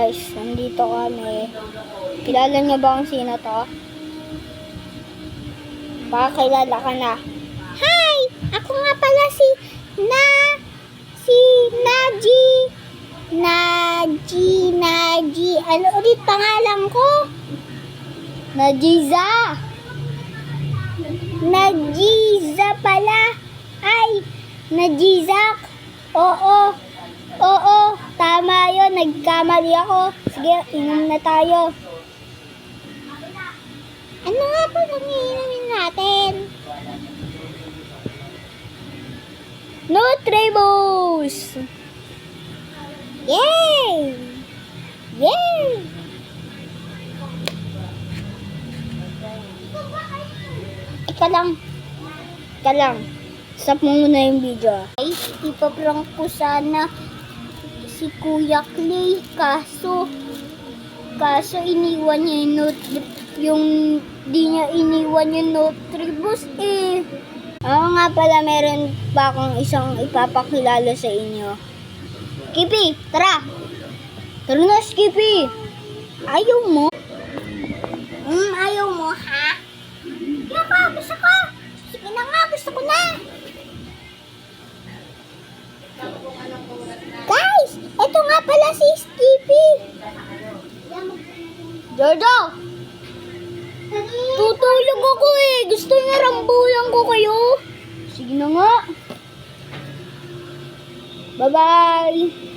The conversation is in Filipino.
guys, nandito kami. Kilala niyo ba kung sino to? Baka kilala ka na. Hi! Ako nga pala si Naji. Ano ulit pangalan ko? Najiza pala. Ay, Najizak. Oo, tama yun. Nagkamali ako. Sige, inom na tayo. Ano nga ba ang iinumin natin? Nutribus! Yay! Ika lang. Stop mo muna yung video. Ay, ipaprank ko sana si Kuya Clay. Kaso iniwan niya di niya iniwan yung Nutribus eh. Oo nga pala, meron pa akong isang ipapakilala sa inyo. Skippy, tara! Tara na, Skippy! Ayaw mo? Ayaw mo, ha? Ayaw ko, gusto ko! Sige na nga, gusto ko na! Guys, eto nga pala si Skippy! Jojo! Tutulog ako eh! Gusto niya rambulan ko kayo? Sige na nga! Bye-bye!